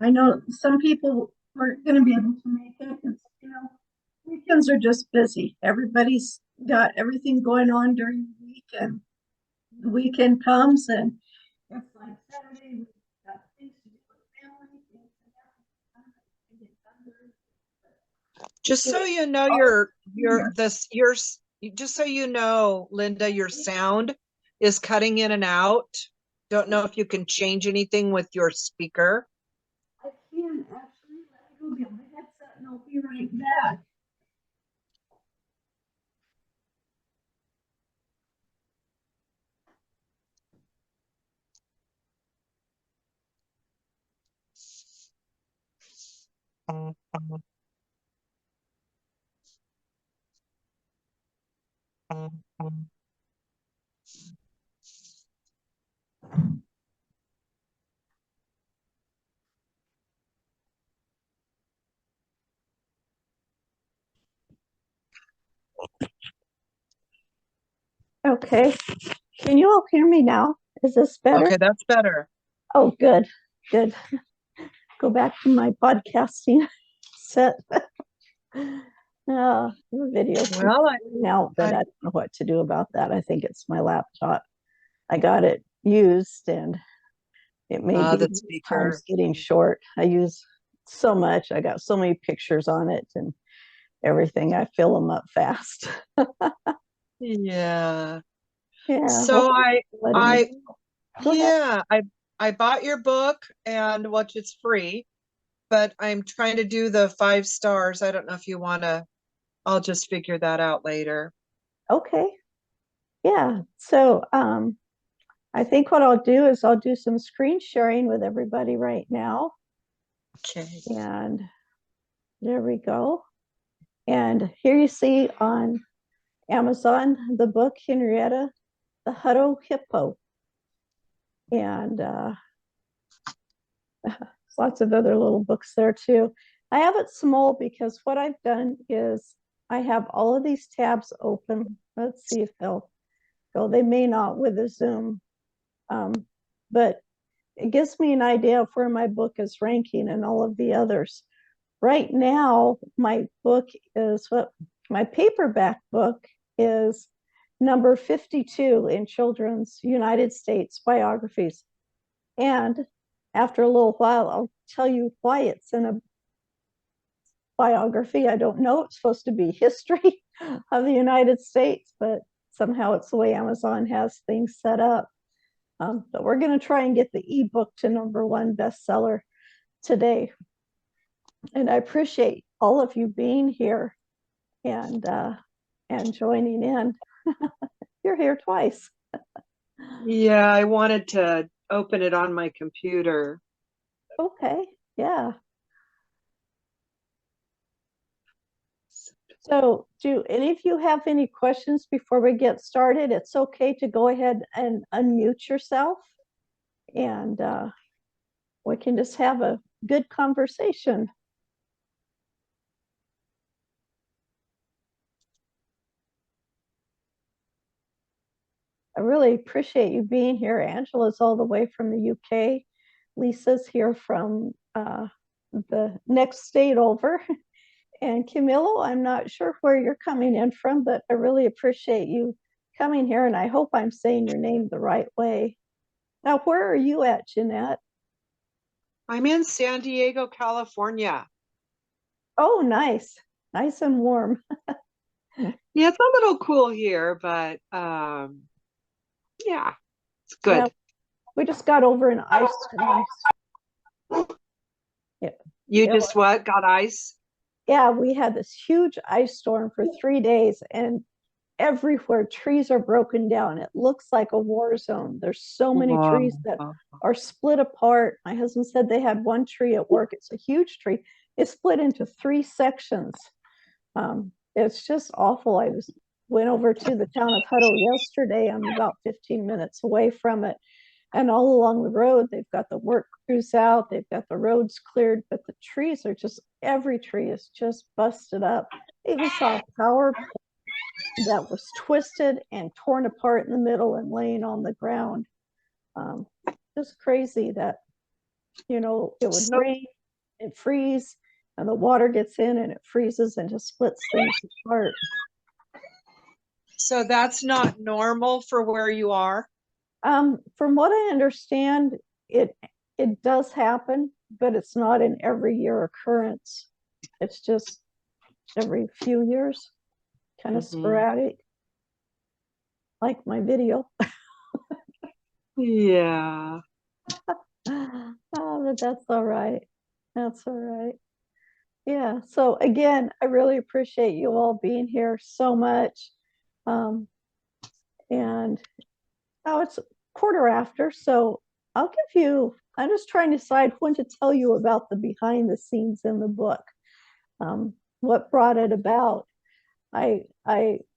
I know some people aren't going to be able to make it. Weekends are just busy. Everybody's got everything going on during the week, and the weekend comes, and it's like Saturday, we've got things to do with family, things to get done. Just so you know, just so you know, Linda, your sound is cutting in and out. Don't know if you can change anything with your speaker. I can actually. Let me go get my headset and I'll be right back. Okay. Can you all hear me now? Is this better? Okay, that's better. Oh, good. Good. Go back to my podcasting set. The video Well, now, but I don't know what to do about that. I think it's my laptop. I got it used and it may be the speaker time's getting short. I use so much. I got so many pictures on it and everything. I fill them up fast. Yeah. Yeah. So I I bought your book and which it's free, but I'm trying to do the 5 stars. I don't know if you want to, I'll just figure that out later. Okay. Yeah. So I think what I'll do is I'll do some screen sharing with everybody right now. Okay. And there we go. And here you see on Amazon the book Henrietta, the Hutto Hippo. And lots of other little books there too. I have it small because what I've done is I have all of these tabs open. Let's see if they'll go. They may not with the Zoom, but it gives me an idea of where my book is ranking and all of the others. Right now, my book is what my paperback book is number 52 in children's United States biographies. And after a little while, I'll tell you why it's in a biography. I don't know. It's supposed to be history of the United States, but somehow it's the way Amazon has things set up. But we're going to try and get the ebook to #1 bestseller today. And I appreciate all of you being here and joining in. You're here twice. Yeah, I wanted to open it on my computer. Okay, yeah. So do any of you have any questions before we get started? It's okay to go ahead and unmute yourself and we can just have a good conversation. I really appreciate you being here. Angela's all the way from the UK. Lisa's here from the next state over. And Camilo, I'm not sure where you're coming in from, but I really appreciate you coming here, and I hope I'm saying your name the right way. Now, where are you at, Jeanette? I'm in San Diego, California. Oh, nice. Nice and warm. Yeah, it's a little cool here, but yeah, it's good. Yeah, we just got over an ice storm. Yeah. You just what? Got ice? Yeah, we had this huge ice storm for 3 days, and everywhere trees are broken down. It looks like a war zone. There's so many trees that are split apart. My husband said they had one tree at work. It's a huge tree. It's split into 3 sections. It's just awful. I went over to the town of Hutto yesterday. I'm about 15 minutes away from it. And all along the road, they've got the work crews out, they've got the roads cleared, but the trees are just, every tree is just busted up. I even saw a power that was twisted and torn apart in the middle and laying on the ground. Just crazy that It would So, rain and freeze, and the water gets in and it freezes and just splits things apart. so that's not normal for where you are. From what I understand, it it does happen, but it's not an every year occurrence. It's just every few years, kind of Mhm. sporadic, like my video. Yeah. Oh, but that's all right. That's all right. Yeah. So again, I really appreciate you all being here so much. Um, and oh, it's quarter after, so I'll give you. I'm just trying to decide when to tell you about the behind the scenes in the book. What brought it about? I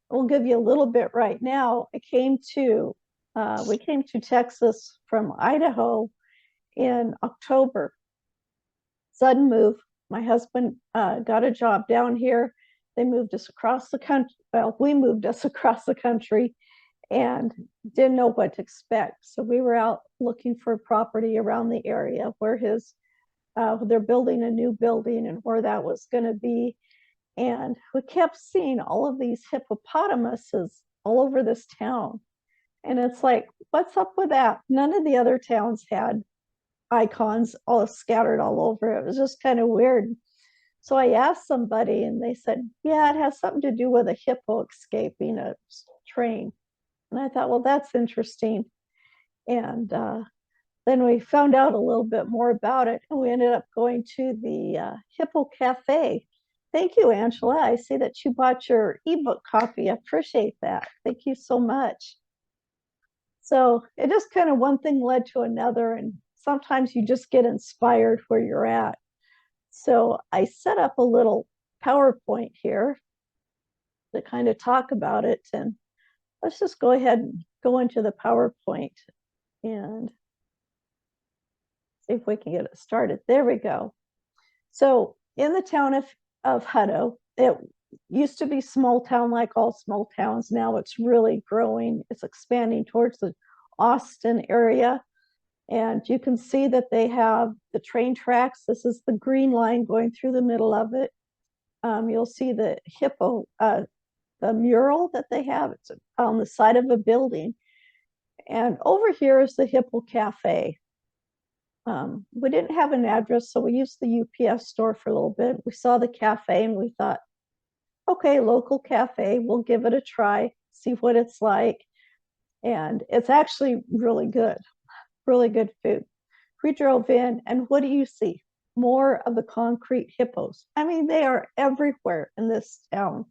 will give you a little bit right now. We came to Texas from Idaho in October. Sudden move. My husband got a job down here. They moved us across the country. Well, we moved us across the country and didn't know what to expect. So we were out looking for property around the area where they're building a new building and where that was going to be. And we kept seeing all of these hippopotamuses all over this town. And it's like, what's up with that? None of the other towns had icons all scattered all over. It was just kind of weird. So I asked somebody and they said, yeah, it has something to do with a hippo escaping a train. And I thought, well, that's interesting. And then we found out a little bit more about it, and we ended up going to the Hippo Cafe. Thank you, Angela. I see that you bought your ebook copy. I appreciate that. Thank you so much. So it just kind of one thing led to another, and sometimes you just get inspired where you're at. So I set up a little PowerPoint here to kind of talk about it, and let's just go ahead and go into the PowerPoint and see if we can get it started. There we go. So in the town of Hutto, it used to be small town like all small towns. Now it's really growing. It's expanding towards the Austin area. And you can see that they have the train tracks. This is the green line going through the middle of it. You'll see the hippo, the mural that they have. It's on the side of a building. And over here is the Hippo Cafe. We didn't have an address, so we used the UPS store for a little bit. We saw the cafe and we thought, okay, local cafe, we'll give it a try, see what it's like. And it's actually really good food. We drove in, and what do you see? More of the concrete hippos. I mean, they are everywhere in this town.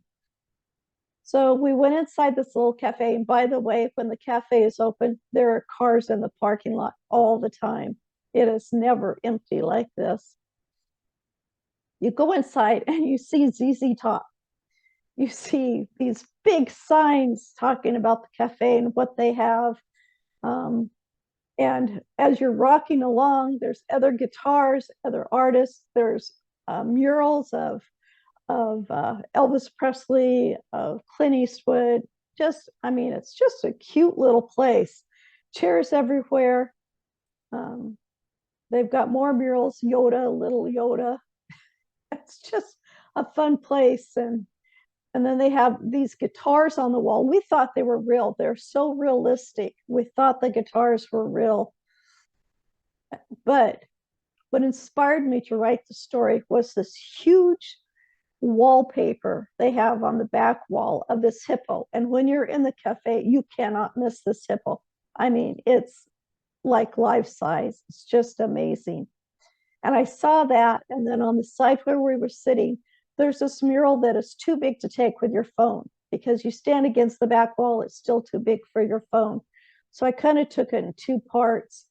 So we went inside this little cafe. And by the way, when the cafe is open, there are cars in the parking lot all the time. It is never empty like this. You go inside and you see ZZ Top. You see these big signs talking about the cafe and what they have. Um, and as you're rocking along, there's other guitars, other artists. There's murals of Elvis Presley, of Clint Eastwood. I mean, it's just a cute little place. Chairs everywhere. Um, they've got more murals, Yoda, little Yoda. It's just a fun place. And then they have these guitars on the wall. We thought they were real. They're so realistic. We thought the guitars were real. But what inspired me to write the story was this huge wallpaper they have on the back wall of this hippo. And when you're in the cafe, you cannot miss this hippo. I mean, it's like life size. It's just amazing. And I saw that. And then on the side where we were sitting, there's this mural that is too big to take with your phone because you stand against the back wall, it's still too big for your phone. So I kind of took it in two parts.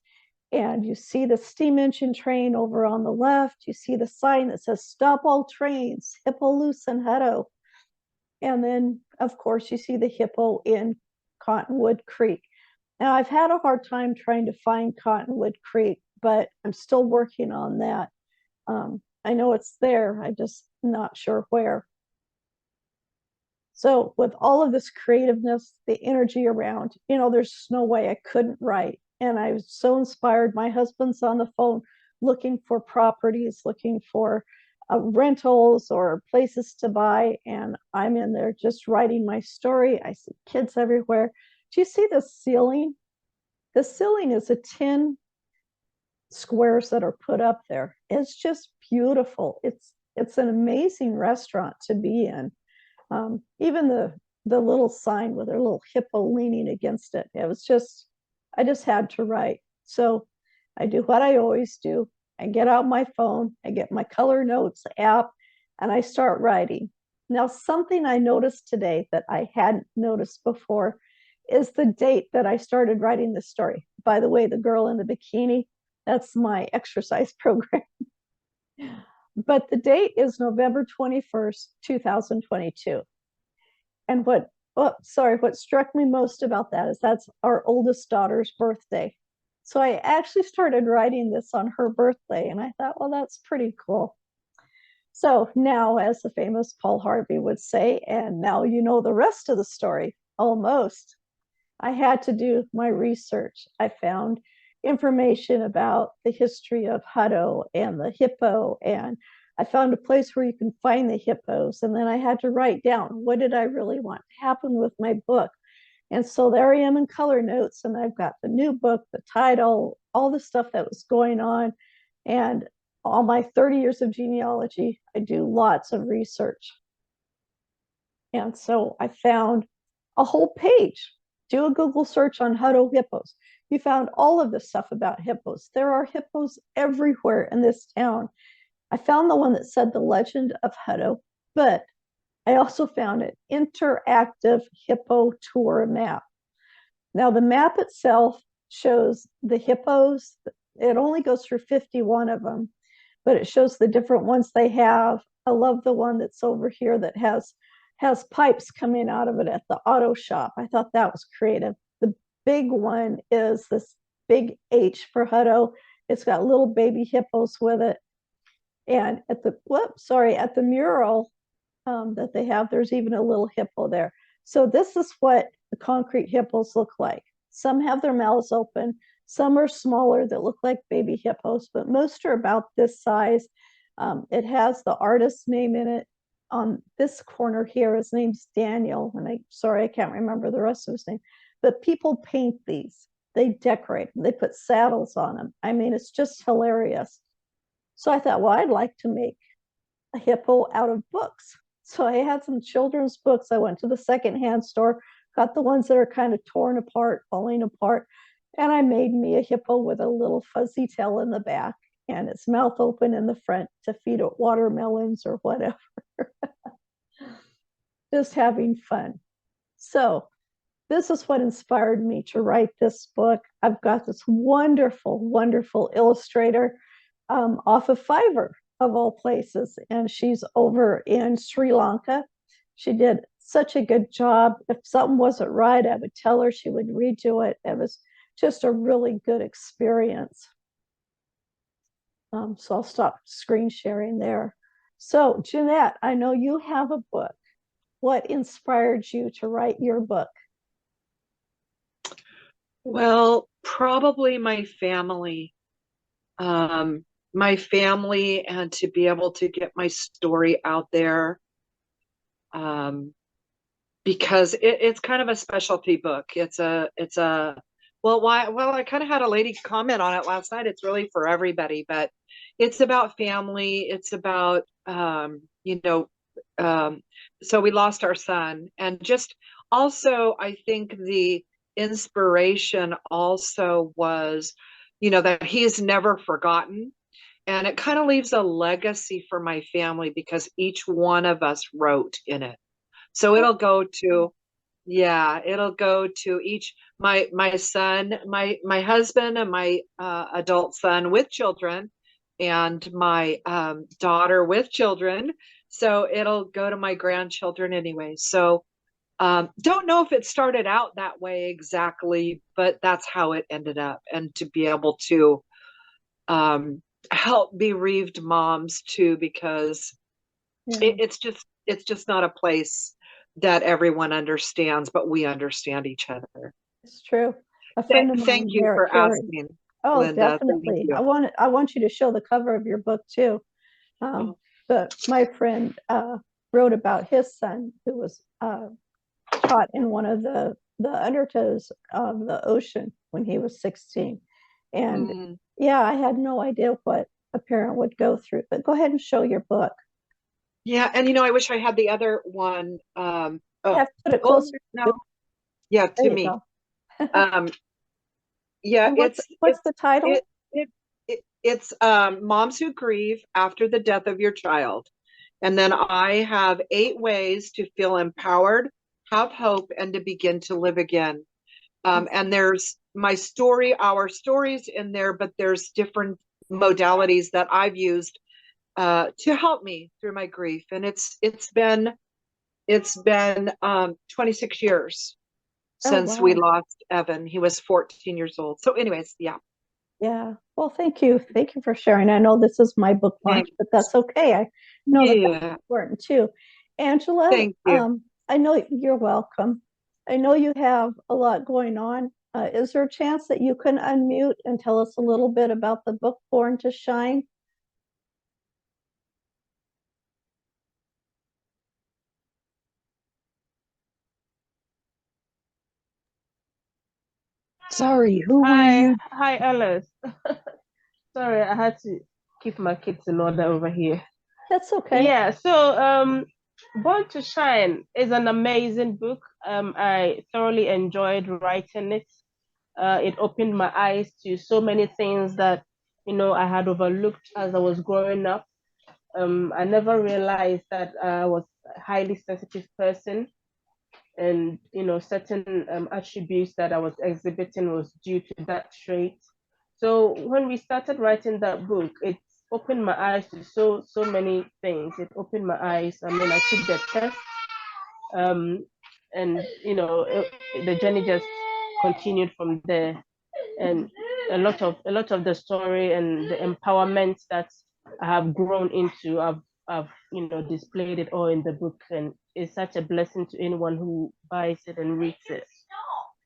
And you see the steam engine train over on the left. You see the sign that says stop all trains, hippo loose in Hutto. And then, of course, you see the hippo in Cottonwood Creek. Now, I've had a hard time trying to find Cottonwood Creek, but I'm still working on that. I know it's there, I'm just not sure where. So with all of this creativeness, the energy around, there's no way I couldn't write. And I was so inspired. My husband's on the phone looking for properties, looking for rentals or places to buy. And I'm in there just writing my story. I see kids everywhere. Do you see the ceiling? The ceiling is a tin squares that are put up there. It's just beautiful. It's an amazing restaurant to be in. Even the little sign with a little hippo leaning against it. It was just, I just had to write. So I do what I always do. I get out my phone, I get my color notes app, and I start writing. Now, something I noticed today that I hadn't noticed before is the date that I started writing this story. By the way, the girl in the bikini, that's my exercise program. But the date is November 21st, 2022. And what struck me most about that is that's our oldest daughter's birthday. So I actually started writing this on her birthday, and I thought, well, that's pretty cool. So now, as the famous Paul Harvey would say, and now you know the rest of the story, almost. I had to do my research. I found information about the history of Hutto and the hippo, and I found a place where you can find the hippos. And then I had to write down what did I really want to happen with my book. And so there I am in color notes, and I've got the new book, the title, all the stuff that was going on. And all my 30 years of genealogy, I do lots of research. And so I found a whole page. Do a Google search on Hutto hippos. You found all of this stuff about hippos. There are hippos everywhere in this town. I found the one that said the legend of Hutto, but I also found an interactive hippo tour map. Now, the map itself shows the hippos. It only goes through 51 of them, but it shows the different ones they have. I love the one that's over here that has pipes coming out of it at the auto shop. I thought that was creative. The big one is this big H for Hutto. It's got little baby hippos with it. And at the mural that they have, there's even a little hippo there. So this is what the concrete hippos look like. Some have their mouths open. Some are smaller that look like baby hippos, but most are about this size. It has the artist's name in it. On this corner here, his name's Daniel, and I can't remember the rest of his name. But people paint these. They decorate them. They put saddles on them. I mean, it's just hilarious. So I thought, well, I'd like to make a hippo out of books. So I had some children's books. I went to the secondhand store, got the ones that are kind of torn apart, falling apart, and I made me a hippo with a little fuzzy tail in the back and its mouth open in the front to feed it watermelons or whatever. Just having fun. So this is what inspired me to write this book. I've got this wonderful, wonderful illustrator off of Fiverr, of all places, and she's over in Sri Lanka. She did such a good job. If something wasn't right, I would tell her, she would redo it. It was just a really good experience. So I'll stop screen sharing there. So Jeanette, I know you have a book. What inspired you to write your book? Well, probably my family. My family, and to be able to get my story out there. Because it's kind of a specialty book. Well, I kind of had a lady comment on it last night. It's really for everybody, but it's about family. It's about, so we lost our son, and just also, I think the inspiration also was, that he's never forgotten. And it kind of leaves a legacy for my family because each one of us wrote in it. So it'll go to each, my son, my husband, and my adult son with children, and my daughter with children. So it'll go to my grandchildren anyway. So don't know if it started out that way exactly, but that's how it ended up. And to be able to help bereaved moms too, because it's just not a place that everyone understands, but we understand each other. It's true. A friend of mine, Thank you for asking. Oh, Linda. Thank definitely. you. I want you to show the cover of your book too. Oh. But my friend wrote about his son who was caught in one of the undertows of the ocean when he was 16. And yeah, I had no idea what a parent would go through. But go ahead and show your book. Yeah, and I wish I had the other one. You Oh, have to put it oh closer. no, yeah, There to you me. go. Um, yeah, And what's the title? it's Moms Who Grieve After the Death of Your Child. And then I have 8 ways to feel empowered, have hope, and to begin to live again. And there's my story, our stories in there, but there's different modalities that I've used to help me through my grief. And it's been 26 years Oh, since we wow. lost Evan. He was 14 years old. So, anyways, yeah. Yeah. Well, thank you. Thank you for sharing. I know this is my book launch, but that's okay. I know that that's Yeah. important too. Angela, Thank you. I know you're welcome. I know you have a lot going on. Is there a chance that you can unmute and tell us a little bit about the book Born to Shine? Sorry, who were Hi, you? hi, Alice. Sorry, I had to keep my kids in order over here. That's okay. Yeah, so Born to Shine is an amazing book. I thoroughly enjoyed writing it. It opened my eyes to so many things that, I had overlooked as I was growing up. I never realized that I was a highly sensitive person, and certain attributes that I was exhibiting was due to that trait. So when we started writing that book, it opened my eyes to so many things. It opened my eyes. I mean, I took the test, um, and the journey just continued from there. And a lot of the story and the empowerment that I have grown into, I've displayed it all in the book, and it's such a blessing to anyone who buys it and reads it.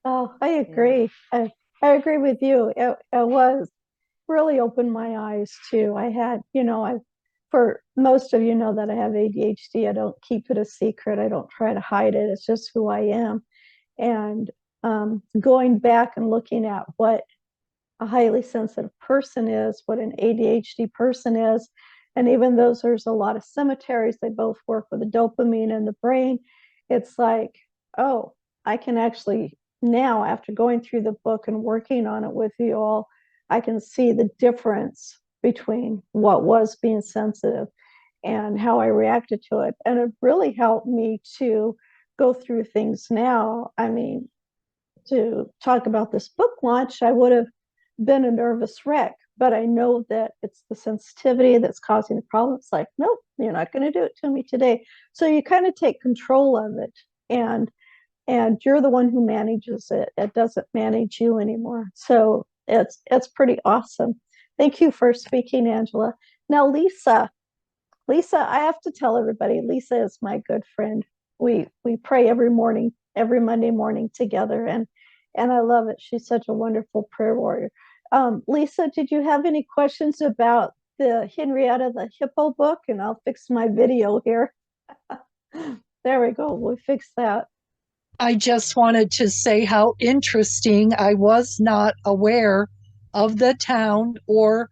Oh, I agree. I agree with you. It was really opened my eyes too. I had, for most of you know that I have ADHD. I don't keep it a secret. I don't try to hide it. It's just who I am. And going back and looking at what a highly sensitive person is, what an ADHD person is, and even though there's a lot of cemeteries, they both work with the dopamine in the brain. It's like, oh, I can actually now, after going through the book and working on it with you all, I can see the difference between what was being sensitive and how I reacted to it. And it really helped me to go through things now. I mean, to talk about this book launch, I would have been a nervous wreck, but I know that it's the sensitivity that's causing the problem. It's like, nope, you're not going to do it to me today. So you kind of take control of it, and you're the one who manages it. It doesn't manage you anymore. So it's pretty awesome. Thank you for speaking, Angela. Now, Lisa, I have to tell everybody, Lisa is my good friend. We pray every morning, every Monday morning together, and I love it. She's such a wonderful prayer warrior. Lisa, did you have any questions about the Henrietta the Hippo book? And I'll fix my video here. There we go. We fixed that. I just wanted to say how interesting. I was not aware of the town or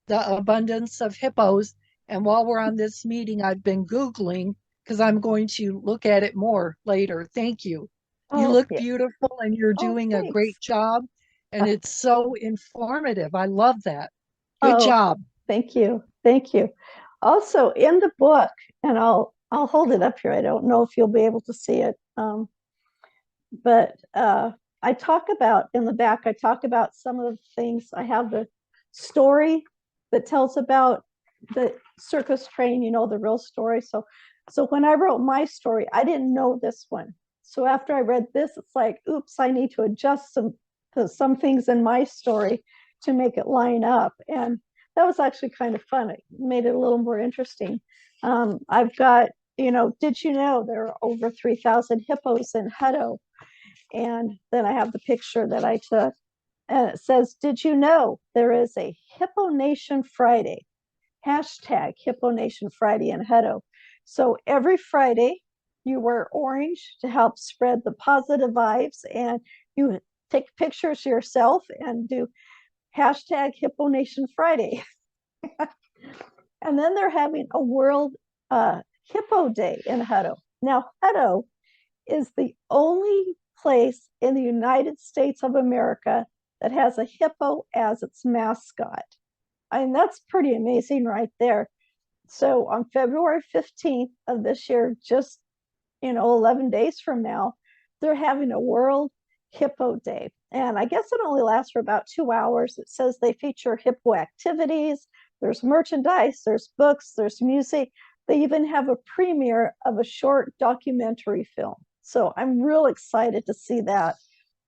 the abundance of hippos. And while we're on this meeting, I've been Googling because I'm going to look at it more later. Thank you. You Oh, look yeah. beautiful and you're Oh, doing a great thanks. job. And it's so informative. I love that. Good Oh, job. thank you. Thank you. Also in the book, and I'll hold it up here. I don't know if you'll be able to see it. But I talk about in the back, I talk about some of the things. I have the story that tells about the circus train, the real story. So when I wrote my story, I didn't know this one. So after I read this, it's like, oops, I need to adjust some things in my story to make it line up. And that was actually kind of fun. It made it a little more interesting. I've got, did you know there are over 3,000 hippos in Hutto? And then I have the picture that I took. And it says, did you know there is a Hippo Nation Friday? Hashtag Hippo Nation Friday in Hutto. So every Friday, you wear orange to help spread the positive vibes, and you take pictures yourself and do hashtag Hippo Nation Friday. And then they're having a World Hippo Day in Hutto. Now, Hutto is the only place in the United States of America that has a hippo as its mascot. I mean, that's pretty amazing right there. So on February 15th of this year, just 11 days from now, they're having a World Hippo Day. And I guess it only lasts for about 2 hours. It says they feature hippo activities, there's merchandise, there's books, there's music. They even have a premiere of a short documentary film. So I'm real excited to see that.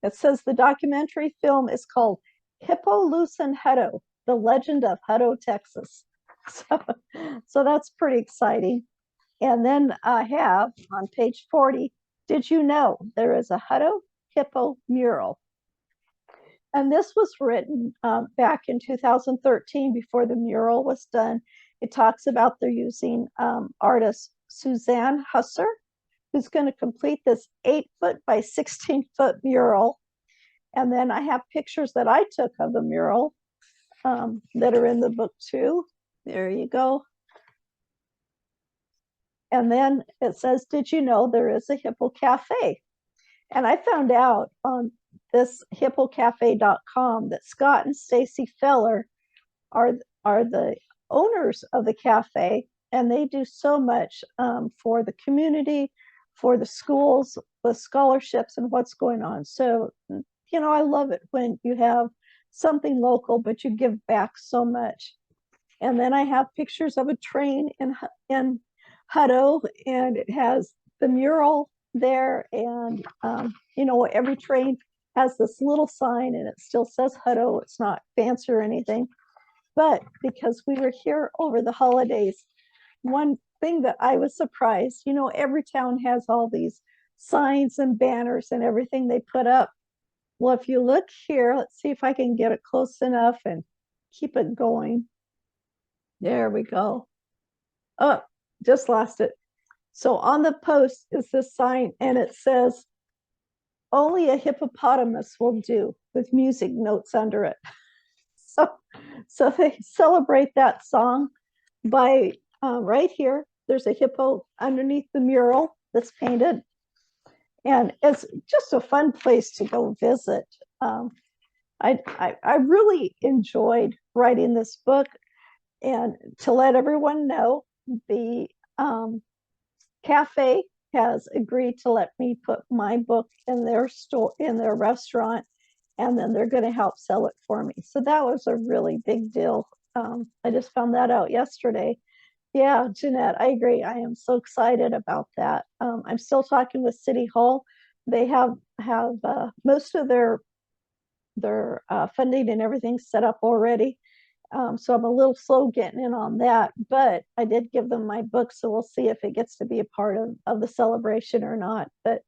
It says the documentary film is called Hippo Loose in Hutto, The Legend of Hutto, Texas. So that's pretty exciting. And then I have on page 40, did you know there is a Hutto Hippo mural? And this was written back in 2013 before the mural was done. It talks about they're using artist Suzanne Husser, who's going to complete this 8-foot by 16-foot mural. And then I have pictures that I took of the mural that are in the book too. There you go. And then it says, did you know there is a Hippo Cafe? And I found out on this hippocafe.com that Scott and Stacy Feller are the owners of the cafe, and they do so much for the community, for the schools, the scholarships, and what's going on. So, I love it when you have something local, but you give back so much. And then I have pictures of a train in Hutto, and it has the mural there, and every train has this little sign, and it still says Hutto. It's not fancy or anything, but because we were here over the holidays, one thing that I was surprised, every town has all these signs and banners and everything they put up. Well, if you look here, let's see if I can get it close enough and keep it going. There we go. Oh, just lost it. So on the post is this sign, and it says, only a hippopotamus will do, with music notes under it. So they celebrate that song by right here. There's a hippo underneath the mural that's painted. And it's just a fun place to go visit. I really enjoyed writing this book. And to let everyone know, the cafe has agreed to let me put my book in their store, in their restaurant, and then they're going to help sell it for me. So that was a really big deal. I just found that out yesterday. Yeah, Jeanette, I agree. I am so excited about that. I'm still talking with City Hall. They have most of their funding and everything set up already. So I'm a little slow getting in on that, but I did give them my book, so we'll see if it gets to be a part of the celebration or not. But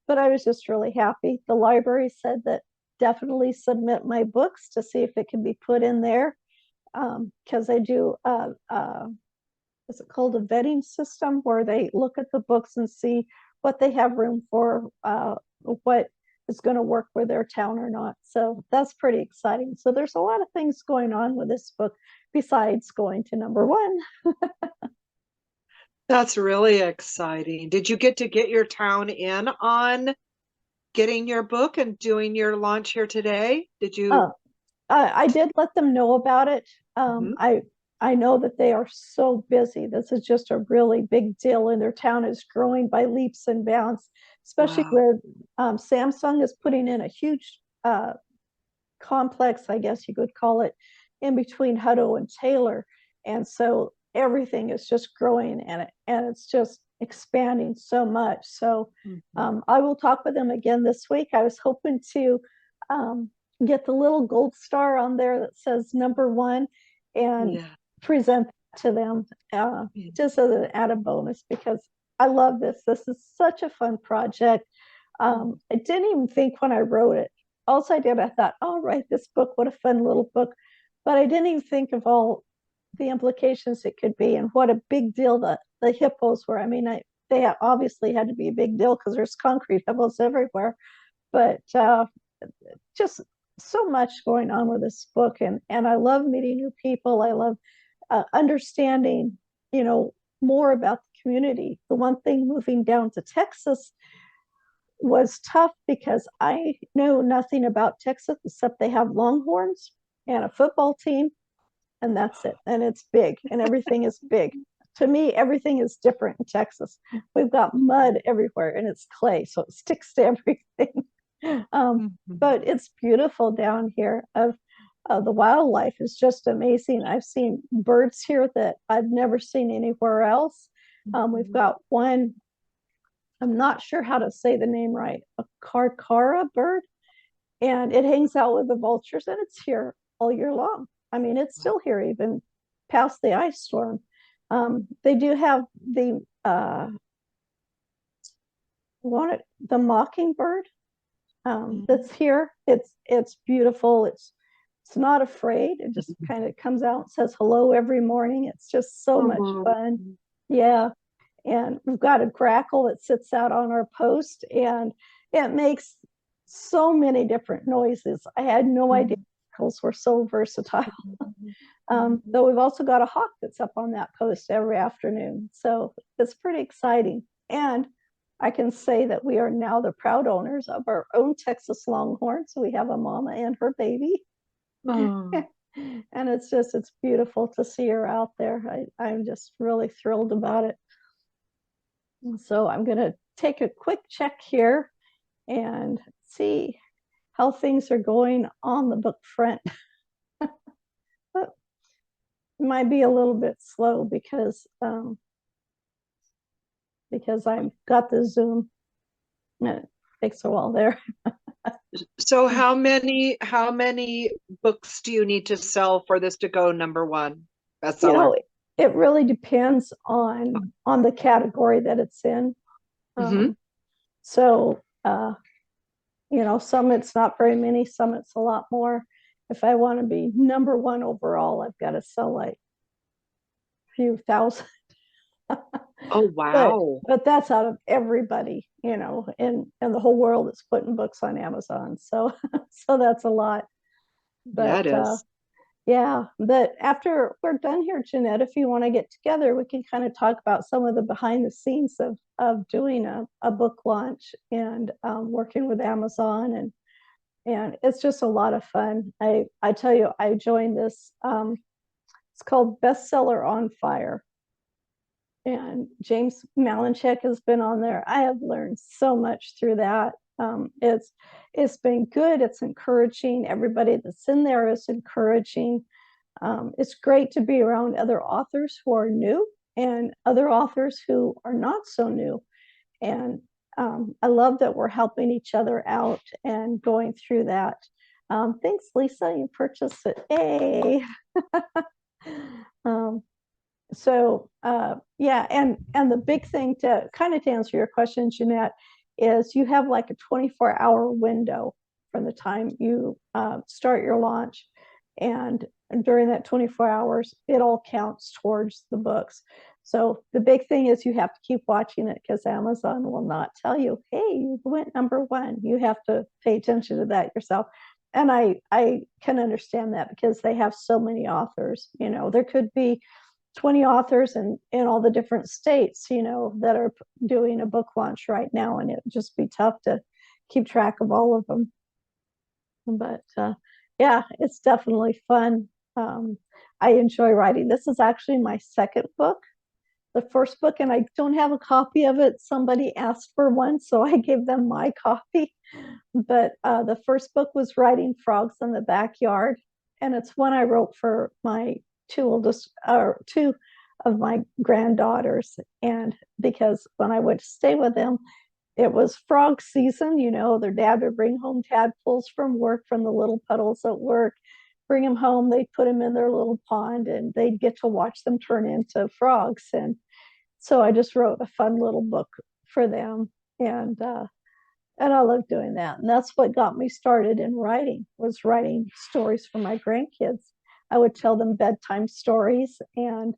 I was just really happy. The library said that definitely submit my books to see if it can be put in there, because they do is it called a vetting system, where they look at the books and see what they have room for, what is going to work with their town or not. So that's pretty exciting. So there's a lot of things going on with this book besides going to #1. That's really exciting. Did you get your town in on getting your book and doing your launch here today? Did you? I did let them know about it. I know that they are so busy. This is just a really big deal, and their town is growing by leaps and bounds, especially where Samsung is putting in a huge complex, I guess you could call it, in between Hutto and Taylor. And so everything is just growing, and it's just expanding so much. So I will talk with them again this week. I was hoping to get the little gold star on there that says #1 and present that to them just as an added bonus, because I love this. This is such a fun project. I didn't even think when I wrote it also I did, I thought, I'll write this book. What a fun little book. But I didn't even think of all the implications it could be and what a big deal the hippos were. I mean, they obviously had to be a big deal because there's concrete hippos everywhere. But just so much going on with this book, and I love meeting new people. I love understanding, more about the community. The one thing moving down to Texas was tough because I know nothing about Texas except they have Longhorns and a football team, and that's it. And it's big, and everything is big. To me, everything is different in Texas. We've got mud everywhere, and it's clay, so it sticks to everything. But it's beautiful down here. The wildlife is just amazing. I've seen birds here that I've never seen anywhere else. We've got one, I'm not sure how to say the name right, a carcara bird, and it hangs out with the vultures, and it's here all year long. I mean, it's still here even past the ice storm. They do have the mockingbird that's here. It's beautiful. It's not afraid. It just kind of comes out and says hello every morning. It's just so much fun. Yeah. And we've got a grackle that sits out on our post, and it makes so many different noises. I had no idea grackles were so versatile. Though we've also got a hawk that's up on that post every afternoon. So it's pretty exciting. And I can say that we are now the proud owners of our own Texas Longhorn. So we have a mama and her baby. And it's beautiful to see her out there. I'm just really thrilled about it. So I'm going to take a quick check here and see how things are going on the book front. But it might be a little bit slow because I've got the Zoom. It takes a while there. So how many books do you need to sell for this to go #1 bestseller? It really depends on the category that it's in. So some it's not very many, some it's a lot more. If I want to be #1 overall, I've got to sell like a few thousand. Oh wow. But that's out of everybody, and the whole world is putting books on Amazon. So that's a lot. But that is. yeah, but after we're done here, Jeanette, if you want to get together, we can kind of talk about some of the behind the scenes of doing a book launch and working with Amazon, and it's just a lot of fun. I tell you, I joined this. It's called Bestseller on Fire. And James Malinchek has been on there. I have learned so much through that. It's been good. It's encouraging. Everybody that's in there is encouraging. It's great to be around other authors who are new and other authors who are not so new. And I love that we're helping each other out and going through that. Thanks, Lisa. You purchased it. Yay. So yeah, and the big thing to answer your question, Jeanette, is you have like a 24-hour window from the time you start your launch, and during that 24 hours, it all counts towards the books. So the big thing is you have to keep watching it because Amazon will not tell you, hey, you went #1. You have to pay attention to that yourself. And I can understand that because they have so many authors. There could be 20 authors in all the different states, that are doing a book launch right now, and it would just be tough to keep track of all of them. But yeah, it's definitely fun. I enjoy writing. This is actually my second book. The first book, and I don't have a copy of it. Somebody asked for one, so I gave them my copy. But the first book was Writing Frogs in the Backyard, and it's one I wrote for my two of my granddaughters. And because when I went to stay with them, it was frog season. Their dad would bring home tadpoles from work, from the little puddles at work, bring them home. They'd put them in their little pond, and they'd get to watch them turn into frogs. And so I just wrote a fun little book for them. And And I love doing that. And that's what got me started in writing, was writing stories for my grandkids. I would tell them bedtime stories, and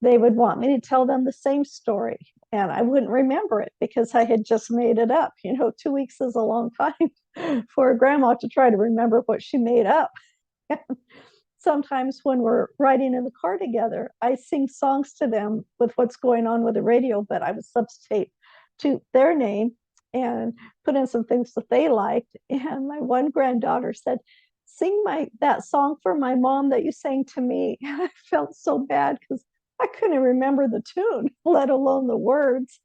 they would want me to tell them the same story. And I wouldn't remember it because I had just made it up. 2 weeks is a long time for a grandma to try to remember what she made up. Sometimes when we're riding in the car together, I sing songs to them with what's going on with the radio, but I would substitute to their name and put in some things that they liked. And my one granddaughter said, "Sing that song for my mom that you sang to me." And I felt so bad because I couldn't remember the tune, let alone the words.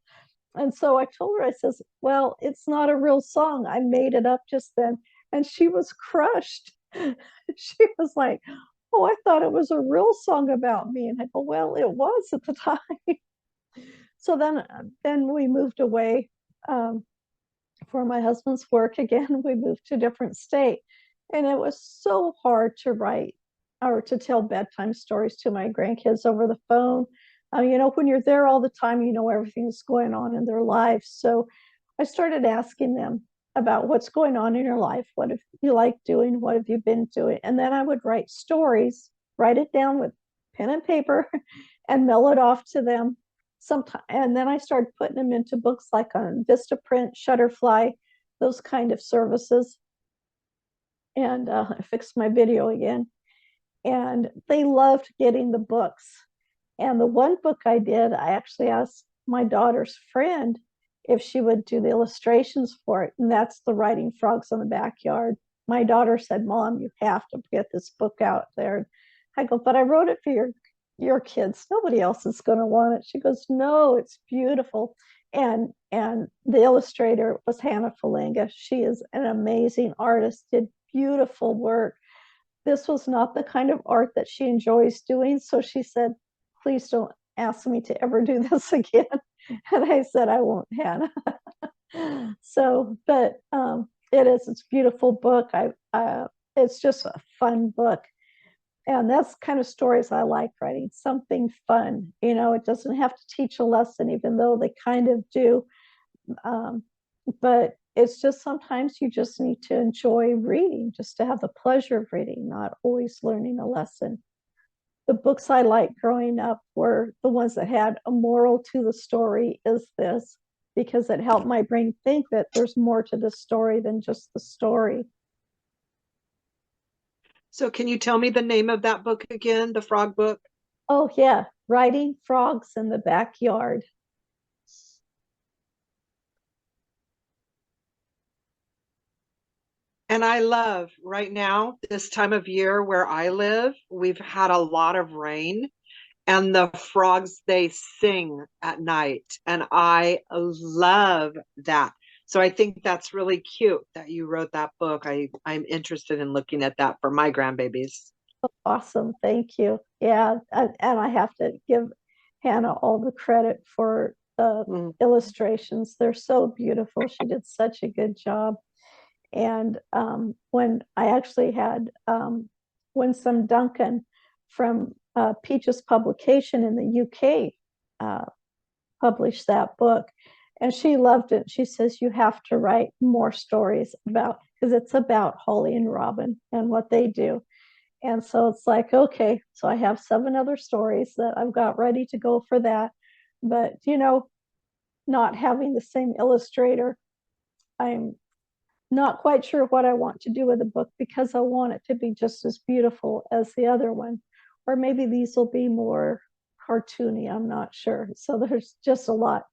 And so I told her, I says, "Well, it's not a real song. I made it up just then." And she was crushed. She was like, "Oh, I thought it was a real song about me." And I go, "Well, it was at the time." So then we moved away for my husband's work again. We moved to a different state. And it was so hard to write or to tell bedtime stories to my grandkids over the phone. When you're there all the time, everything that's going on in their lives. So I started asking them about what's going on in your life. What have you like doing? What have you been doing? And then I would write stories, write it down with pen and paper, and mail it off to them. Sometime, and then I started putting them into books like on Vistaprint, Shutterfly, those kind of services. And I fixed my video again. And they loved getting the books. And the one book I did, I actually asked my daughter's friend if she would do the illustrations for it. And that's the Writing Frogs in the Backyard. My daughter said, "Mom, you have to get this book out there." I go, "But I wrote it for your kids. Nobody else is going to want it." She goes, "No, it's beautiful." And the illustrator was Hannah Falinga. She is an amazing artist, did beautiful work. This was not the kind of art that she enjoys doing. So she said, "Please don't ask me to ever do this again." And I said, "I won't, Hannah." It's a beautiful book. It's just a fun book. And that's kind of stories I like writing, something fun. It doesn't have to teach a lesson, even though they kind of do. But it's just sometimes you just need to enjoy reading, just to have the pleasure of reading, not always learning a lesson. The books I liked growing up were the ones that had a moral to the story, is this, because it helped my brain think that there's more to the story than just the story. So can you tell me the name of that book again, the frog book? Oh, yeah. Writing Frogs in the Backyard. And I love right now, this time of year where I live, we've had a lot of rain, and the frogs, they sing at night. And I love that. So I think that's really cute that you wrote that book. I'm interested in looking at that for my grandbabies. Awesome. Thank you. Yeah. And I have to give Hannah all the credit for the illustrations. They're so beautiful. She did such a good job. And when I actually had Winsome Duncan from Peaches Publication in the UK published that book, and she loved it. She says, "You have to write more stories about," because it's about Holly and Robin and what they do. And so it's like, okay, so I have 7 other stories that I've got ready to go for that. But, not having the same illustrator, I'm not quite sure what I want to do with the book, because I want it to be just as beautiful as the other one. Or maybe these will be more cartoony, I'm not sure. So there's just a lot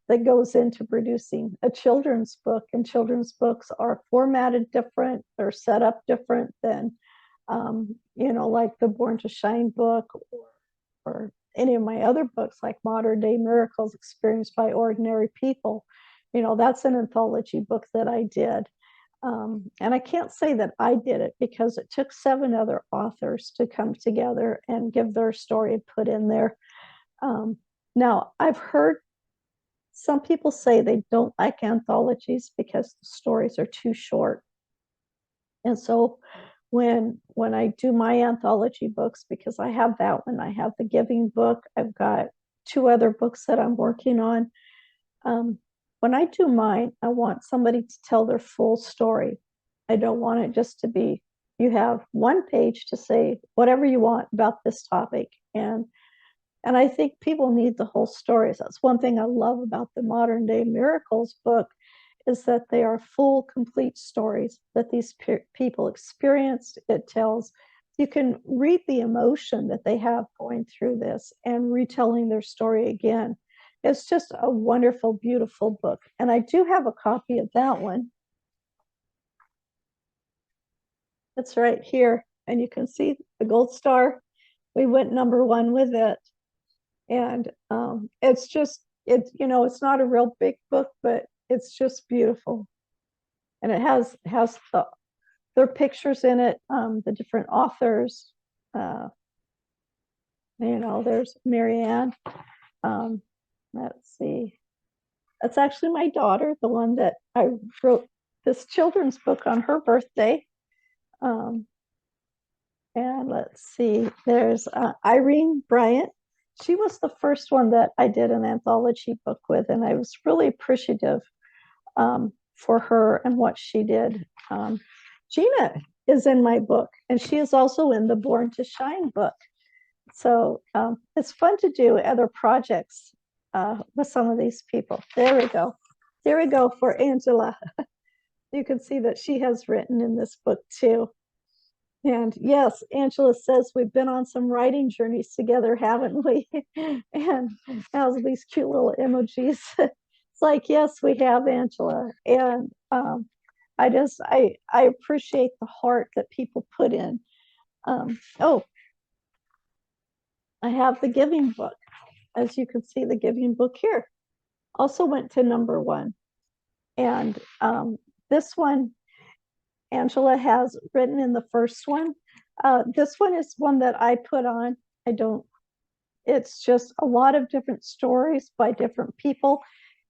that goes into producing a children's book, and children's books are formatted different, they're set up different than like the Born to Shine book, or any of my other books like Modern Day Miracles Experienced by Ordinary People. That's an anthology book that I did. And I can't say that I did it, because it took 7 other authors to come together and give their story and put in there. Now, I've heard some people say they don't like anthologies because the stories are too short. And so when I do my anthology books, because I have that one, I have the Giving book, I've got 2 other books that I'm working on. When when I do mine, I want somebody to tell their full story. I don't want it just to be, you have one page to say whatever you want about this topic. And I think people need the whole stories. That's one thing I love about the Modern Day Miracles book, is that they are full, complete stories that these people experienced. It tells, you can read the emotion that they have going through this and retelling their story again. It's just a wonderful, beautiful book. And I do have a copy of that one. It's right here. And you can see the gold star. We went #1 with it. And it's just, it's, you know, it's not a real big book, but it's just beautiful. And it has their pictures in it, the different authors. You know, there's Marianne. Let's see. That's actually my daughter, the one that I wrote this children's book on her birthday. And let's see, there's Irene Bryant. She was the first one that I did an anthology book with, and I was really appreciative for her and what she did. Gina is in my book, and she is also in the Born to Shine book. So it's fun to do other projects with some of these people. There we go. There we go for Angela. You can see that she has written in this book too. And yes, Angela says we've been on some writing journeys together, haven't we? And has these cute little emojis. It's like, yes, we have, Angela. And I appreciate the heart that people put in. Oh, I have the giving book. As you can see, the giving book here also went to #1. And this one, Angela has written in the first one. This one is one that I put on. It's just a lot of different stories by different people.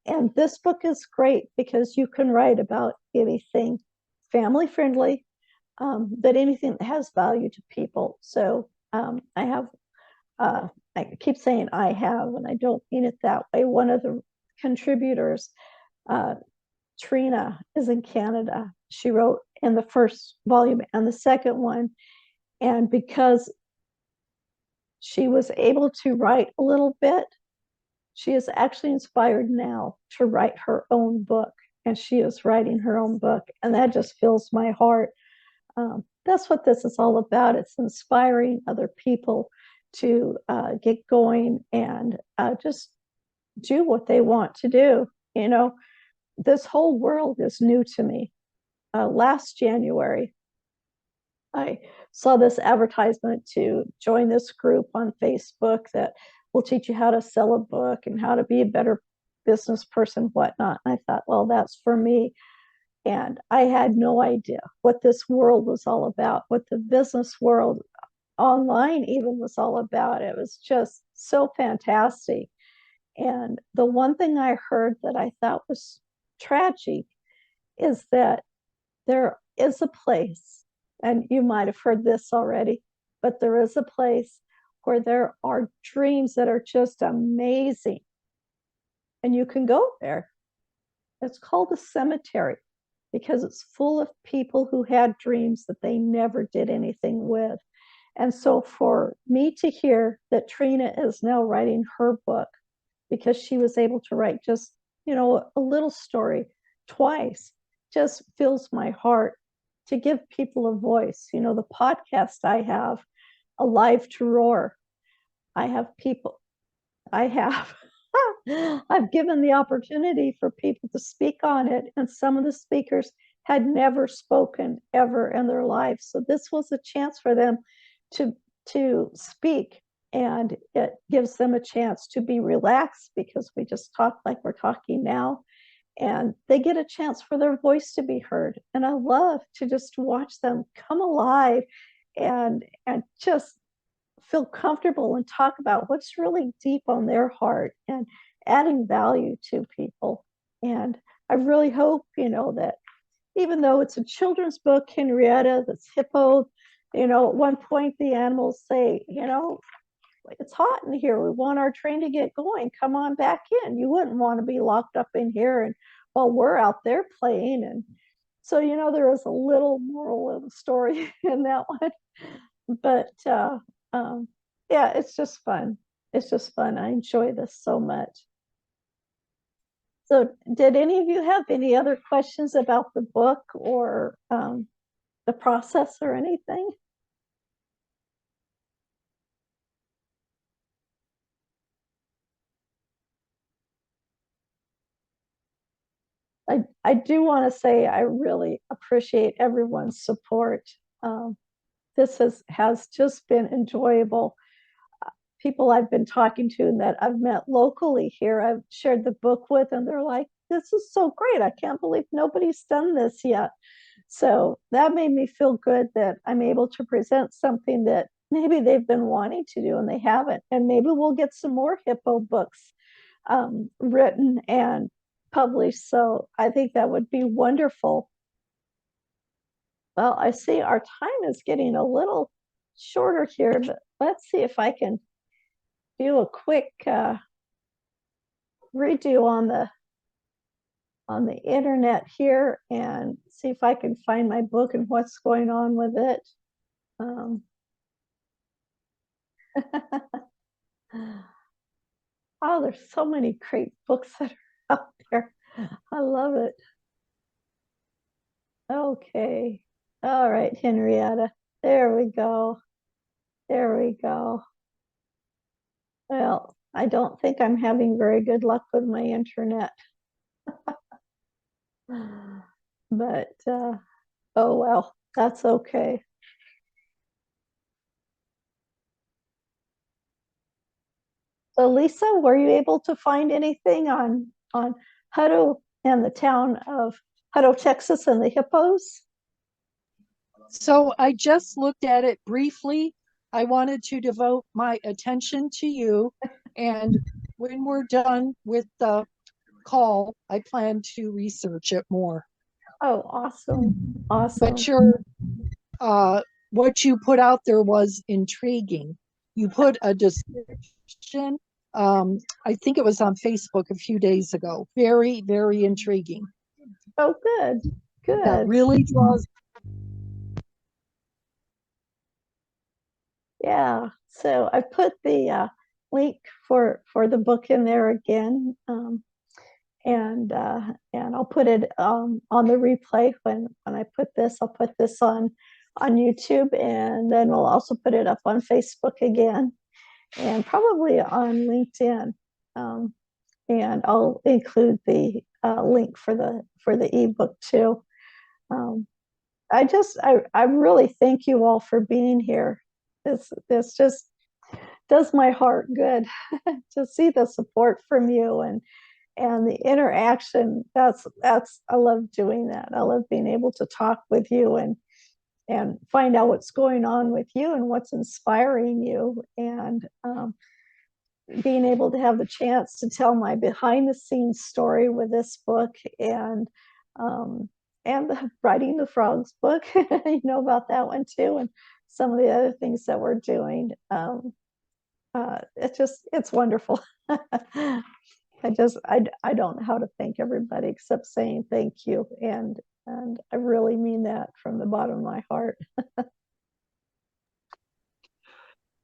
And this book is great because you can write about anything family friendly, but anything that has value to people. So I keep saying I have, and I don't mean it that way. One of the contributors, Trina, is in Canada. She wrote in the first volume and the second one. And because she was able to write a little bit, she is actually inspired now to write her own book. And she is writing her own book. And that just fills my heart. That's what this is all about. It's inspiring other people to get going and just do what they want to do. You know, this whole world is new to me. Last January, I saw this advertisement to join this group on Facebook that will teach you how to sell a book and how to be a better business person, whatnot. And I thought, well, that's for me. And I had no idea what this world was all about, what the business world online even was all about. It was just so fantastic. And the one thing I heard that I thought was tragic is that there is a place, and you might have heard this already, but there is a place where there are dreams that are just amazing. And you can go there. It's called a cemetery because it's full of people who had dreams that they never did anything with. And so for me to hear that Trina is now writing her book because she was able to write just, you know, a little story twice, just fills my heart to give people a voice. You know, the podcast I have, Alive to Roar, I have people, I've given the opportunity for people to speak on it, and some of the speakers had never spoken ever in their lives. So this was a chance for them to speak, and it gives them a chance to be relaxed because we just talk like we're talking now, and they get a chance for their voice to be heard. And I love to just watch them come alive and just feel comfortable and talk about what's really deep on their heart and adding value to people. And I really hope, you know, that even though it's a children's book, Henrietta, that's hippo, you know, at one point the animals say, you know, it's hot in here. We want our train to get going. Come on back in. You wouldn't want to be locked up in here and while we're out there playing. And so, there was a little moral of the story in that one. But yeah, it's just fun. It's just fun. I enjoy this so much. So did any of you have any other questions about the book or the process or anything? I do want to say I really appreciate everyone's support. This has just been enjoyable. People I've been talking to and that I've met locally here, I've shared the book with, and they're like, this is so great. I can't believe nobody's done this yet. So that made me feel good that I'm able to present something that maybe they've been wanting to do and they haven't. And maybe we'll get some more hippo books written and published. So I think that would be wonderful. Well, I see our time is getting a little shorter here, but let's see if I can do a quick redo on the internet here and see if I can find my book and what's going on with it. Oh, there's so many great books that are out there. I love it. Okay. All right, Henrietta. There we go. There we go. Well, I don't think I'm having very good luck with my internet. But, oh well, that's okay. So Lisa, were you able to find anything on Hutto and the town of Hutto, Texas and the hippos? So I just looked at it briefly. I wanted to devote my attention to you. And when we're done with the call, I plan to research it more. Oh, awesome. Awesome. But what you put out there was intriguing. You put a description, I think it was on Facebook a few days ago. Very, very intriguing. Oh, good. Good. That really draws. Yeah. So I put the link for the book in there again. And I'll put it on the replay when I put this. I'll put this on YouTube, and then we'll also put it up on Facebook again, and probably on LinkedIn. And I'll include the link for the ebook too. I really thank you all for being here. This just does my heart good to see the support from you and the interaction. That's I love doing that. I love being able to talk with you and find out what's going on with you and what's inspiring you, and being able to have the chance to tell my behind the scenes story with this book and the writing the frogs book. You know about that one too, and some of the other things that we're doing. It's wonderful. I don't know how to thank everybody except saying thank you, and I really mean that from the bottom of my heart.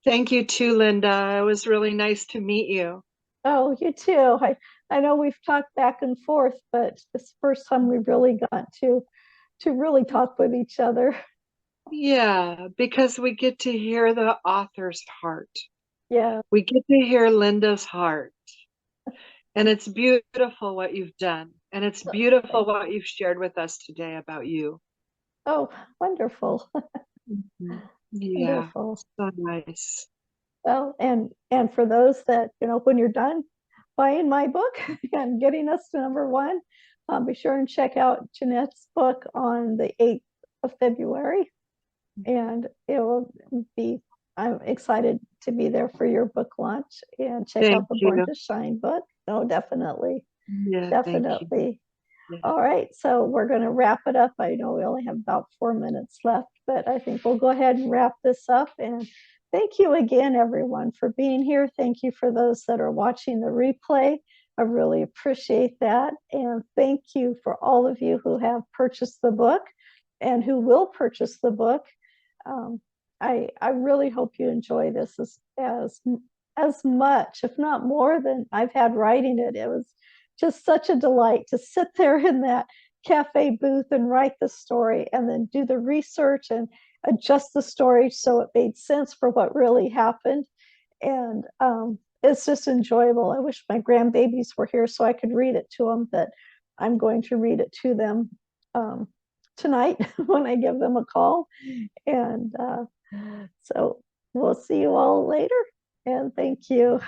Thank you too, Linda. It was really nice to meet you. Oh, you too. I know we've talked back and forth, but it's the first time we really got to really talk with each other. Yeah, because we get to hear the author's heart. Yeah. We get to hear Linda's heart. And it's beautiful what you've done. And it's beautiful what you've shared with us today about you. Oh, wonderful. Yeah, wonderful. So nice. Well, and for those that, when you're done buying my book and getting us to #1, be sure and check out Jeanette's book on the 8th of February. And it will be, I'm excited to be there for your book launch, and check out the Born to Shine book. Oh, definitely. Yeah, definitely. Yeah. All right, so we're going to wrap it up. I know we only have about 4 minutes left, but I think we'll go ahead and wrap this up. And thank you again, everyone, for being here. Thank you for those that are watching the replay. I really appreciate that. And thank you for all of you who have purchased the book and who will purchase the book. I really hope you enjoy this as much, if not more, than I've had writing it. It was just such a delight to sit there in that cafe booth and write the story and then do the research and adjust the story so it made sense for what really happened. And it's just enjoyable. I wish my grandbabies were here so I could read it to them, but I'm going to read it to them tonight when I give them a call. And so we'll see you all later. And thank you.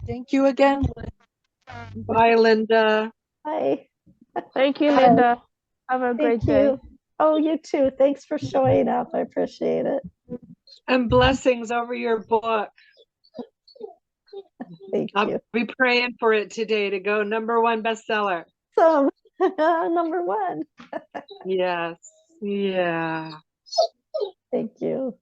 Thank you again. Bye, Linda. Bye. Thank you, Bye. Linda. Have a great Thank day. you. Oh, you too. Thanks for showing up. I appreciate it. And blessings over your book. Thank I'll you. be praying for it today to go #1 bestseller. So, number one. Yes. Yeah. Thank you.